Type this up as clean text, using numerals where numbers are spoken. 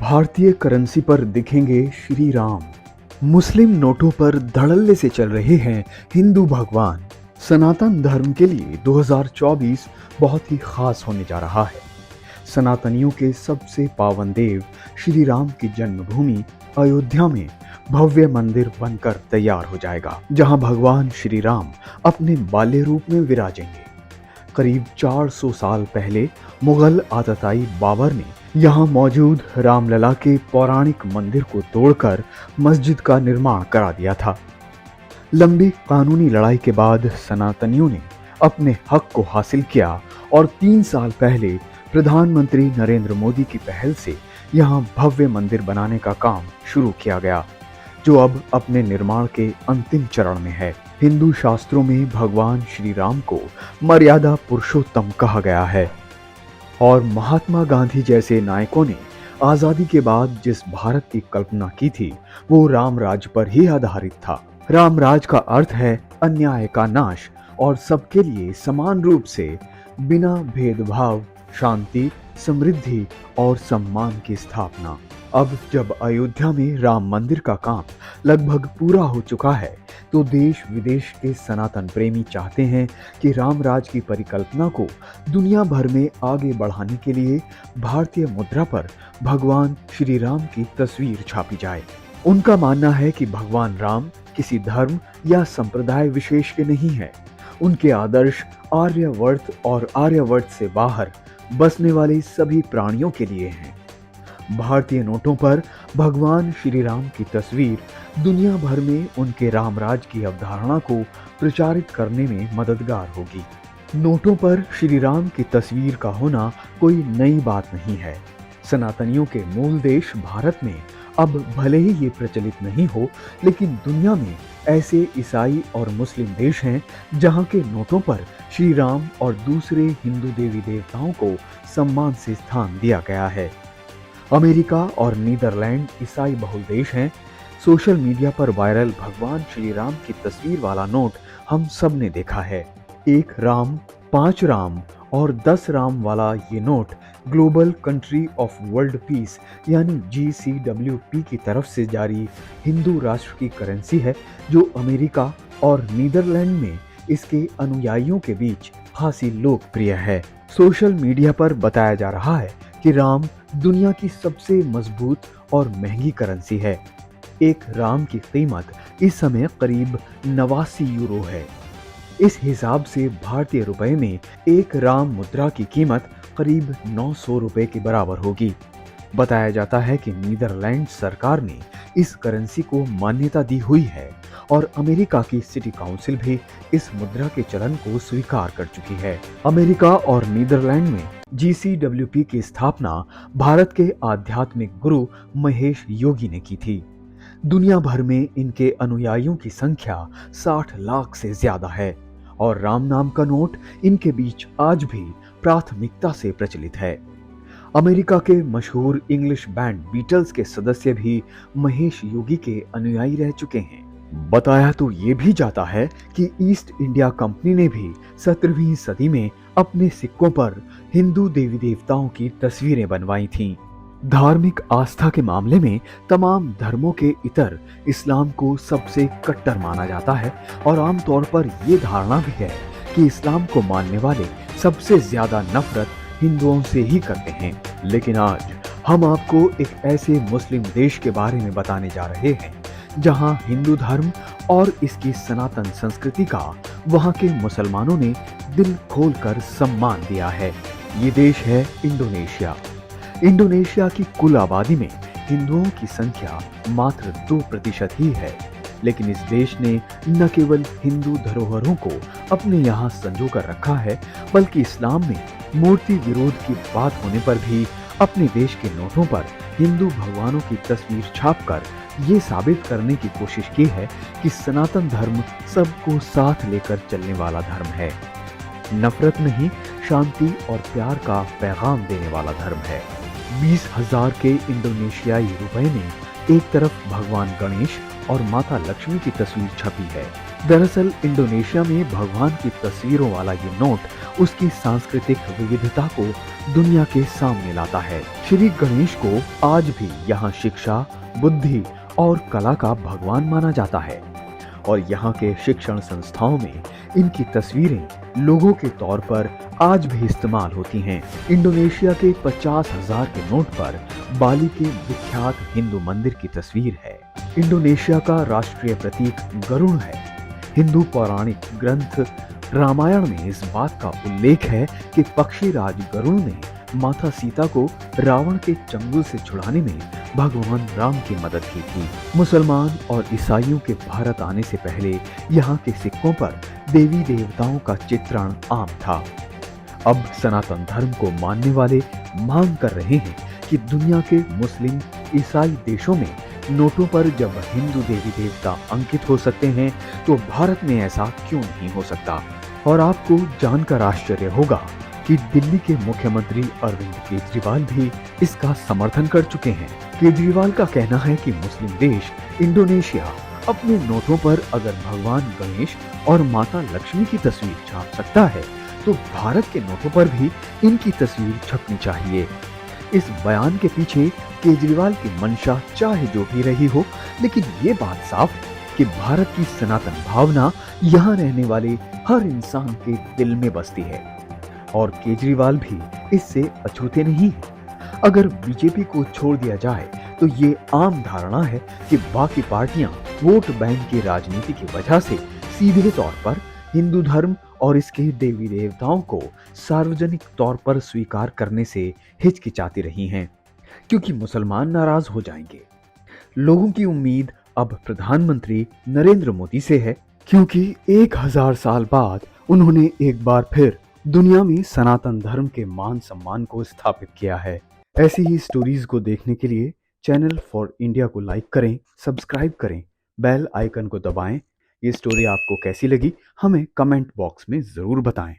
भारतीय करेंसी पर दिखेंगे श्री राम। मुस्लिम नोटों पर धड़ल्ले से चल रहे हैं हिंदू भगवान। सनातन धर्म के लिए 2024 बहुत ही खास होने जा रहा है। सनातनियों के सबसे पावन देव श्री राम की जन्मभूमि अयोध्या में भव्य मंदिर बनकर तैयार हो जाएगा, जहां भगवान श्री राम अपने बाल्य रूप में विराजेंगे। करीब 400 साल पहले मुगल आतताई बाबर ने यहाँ मौजूद रामलला के पौराणिक मंदिर को तोड़कर मस्जिद का निर्माण करा दिया था। लंबी कानूनी लड़ाई के बाद सनातनियों ने अपने हक को हासिल किया और 3 साल पहले प्रधानमंत्री नरेंद्र मोदी की पहल से यहाँ भव्य मंदिर बनाने का काम शुरू किया गया, जो अब अपने निर्माण के अंतिम चरण में है। हिंदू शास्त्रों में भगवान श्री राम को मर्यादा पुरुषोत्तम कहा गया है और महात्मा गांधी जैसे नायकों ने आजादी के बाद जिस भारत की कल्पना की थी वो राम राज पर ही आधारित था। राम राज का अर्थ है अन्याय का नाश और सबके लिए समान रूप से बिना भेदभाव शांति, समृद्धि और सम्मान की स्थापना। अब जब अयोध्या में राम मंदिर का काम लगभग पूरा हो चुका है तो देश विदेश के सनातन प्रेमी चाहते हैं कि राम राज की परिकल्पना को दुनिया भर में आगे बढ़ाने के लिए भारतीय मुद्रा पर भगवान श्री राम की तस्वीर छापी जाए। उनका मानना है कि भगवान राम किसी धर्म या संप्रदाय विशेष के नहीं है। उनके आदर्श आर्यवर्त और आर्यवर्त से बाहर बसने वाले सभी प्राणियों के लिए हैं। भारतीय नोटों पर भगवान श्री राम की तस्वीर दुनिया भर में उनके रामराज की अवधारणा को प्रचारित करने में मददगार होगी। नोटों पर श्री राम की तस्वीर का होना कोई नई बात नहीं है। सनातनियों के मूल देश भारत में अब भले ही ये प्रचलित नहीं हो, लेकिन दुनिया में ऐसे ईसाई और मुस्लिम देश हैं जहां के नोटों पर श्री राम और दूसरे हिंदू देवी देवताओं को सम्मान से स्थान दिया गया है। अमेरिका और नीदरलैंड ईसाई बहुल देश हैं। सोशल मीडिया पर वायरल भगवान श्री राम की तस्वीर वाला नोट हम सब ने देखा है। 1 राम, 5 राम और 10 राम वाला ये note global country of world peace यानी GCWP की तरफ से जारी हिंदू राष्ट्र की करेंसी है, जो अमेरिका और नीदरलैंड में इसके अनुयायियों के बीच खासी लोकप्रिय है। सोशल मीडिया पर बताया जा रहा है कि राम दुनिया की सबसे मजबूत और महंगी करेंसी है। 1 राम की कीमत इस समय करीब 89 यूरो है। इस हिसाब से भारतीय रुपए में 1 राम मुद्रा की कीमत करीब 900 रुपए के बराबर होगी। बताया जाता है कि नीदरलैंड सरकार ने इस करेंसी को मान्यता दी हुई है और अमेरिका की सिटी काउंसिल भी इस मुद्रा के चलन को स्वीकार कर चुकी है। अमेरिका और नीदरलैंड में GCWP की स्थापना भारत के आध्यात्मिक गुरु महेश योगी ने की थी। दुनिया भर में इनके अनुयायियों की संख्या 60 लाख से ज्यादा है और राम नाम का नोट इनके बीच आज भी प्राथमिकता से प्रचलित है। अमेरिका के मशहूर इंग्लिश बैंड बीटल्स के सदस्य भी महेश योगी के अनुयायी रह चुके हैं। बताया तो ये भी जाता है कि ईस्ट इंडिया कंपनी ने भी 17वीं सदी में अपने सिक्कों पर हिंदू देवी देवताओं की तस्वीरें बनवाई थीं। धार्मिक आस्था के मामले में तमाम धर्मों के इतर इस्लाम को सबसे कट्टर माना जाता है और आमतौर पर ये धारणा भी है कि इस्लाम को मानने वाले सबसे ज्यादा नफरत हिंदुओं से ही करते हैं। लेकिन आज हम आपको एक ऐसे मुस्लिम देश के बारे में बताने जा रहे हैं जहां हिंदू धर्म और इसकी सनातन संस्कृति का वहां के मुसलमानों ने दिल खोलकर सम्मान दिया है। ये देश है इंडोनेशिया। इंडोनेशिया की कुल आबादी में हिंदुओं की संख्या मात्र 2% ही है, लेकिन इस देश ने न केवल हिंदू धरोहरों को अपने यहाँ संजो कर रखा है, बल्कि इस्लाम में मूर्ति विरोध की बात होने पर भी अपने देश के नोटों पर हिंदू भगवानों की तस्वीर छापकर ये साबित करने की कोशिश की है कि सनातन धर्म सबको साथ लेकर चलने वाला धर्म है। नफरत नहीं, शांति और प्यार का पैगाम देने वाला धर्म है। 20,000 के इंडोनेशियाई रुपए में एक तरफ भगवान गणेश और माता लक्ष्मी की तस्वीर छपी है दरअसल इंडोनेशिया में भगवान की तस्वीरों वाला ये नोट उसकी सांस्कृतिक विविधता को दुनिया के सामने लाता है। श्री गणेश को आज भी यहाँ शिक्षा, बुद्धि और कला का भगवान माना जाता है और यहाँ के शिक्षण संस्थाओं में इनकी तस्वीरें लोगों के तौर पर आज भी इस्तेमाल होती हैं। इंडोनेशिया के 50,000 के नोट पर बाली के विख्यात हिंदू मंदिर की तस्वीर है। इंडोनेशिया का राष्ट्रीय प्रतीक गरुड़ है। हिंदू पौराणिक ग्रंथ रामायण में इस बात का उल्लेख है कि पक्षीराज गरुड़ ने माता सीता को रावण के चंगुल से छुड़ाने में भगवान राम की मदद की थी। मुसलमान और ईसाइयों के भारत आने से पहले यहाँ के सिक्कों पर देवी देवताओं का चित्रण आम था। अब सनातन धर्म को मानने वाले मांग कर रहे हैं कि दुनिया के मुस्लिम ईसाई देशों में नोटों पर जब हिंदू देवी देवता अंकित हो सकते हैं तो भारत में ऐसा क्यों नहीं हो सकता। और आपको जानकर आश्चर्य होगा कि दिल्ली के मुख्यमंत्री अरविंद केजरीवाल भी इसका समर्थन कर चुके हैं। केजरीवाल का कहना है कि मुस्लिम देश इंडोनेशिया अपने नोटों पर अगर भगवान गणेश और माता लक्ष्मी की तस्वीर छाप सकता है तो भारत के नोटों पर भी इनकी तस्वीर छपनी चाहिए। इस बयान के पीछे केजरीवाल की मंशा चाहे जो भी रही हो, लेकिन ये बात साफ है कि भारत की सनातन भावना यहाँ रहने वाले हर इंसान के दिल में बसती है और केजरीवाल भी इससे अछूते नहीं है। अगर बीजेपी को छोड़ दिया जाए तो ये आम धारणा है कि बाकी पार्टियां वोट बैंक की राजनीति की वजह से सीधे तौर पर हिंदू धर्म और इसके देवी देवताओं को सार्वजनिक तौर पर स्वीकार करने से हिचकिचाती रही हैं, क्योंकि मुसलमान नाराज हो जाएंगे। लोगों की उम्मीद अब प्रधानमंत्री नरेंद्र मोदी से है, क्योंकि 1000 साल बाद उन्होंने एक बार फिर दुनिया में सनातन धर्म के मान सम्मान को स्थापित किया है। ऐसी ही स्टोरीज को देखने के लिए चैनल फॉर इंडिया को लाइक करें, सब्सक्राइब करें, बेल आइकन को दबाएं। ये स्टोरी आपको कैसी लगी हमें कमेंट बॉक्स में जरूर बताएं।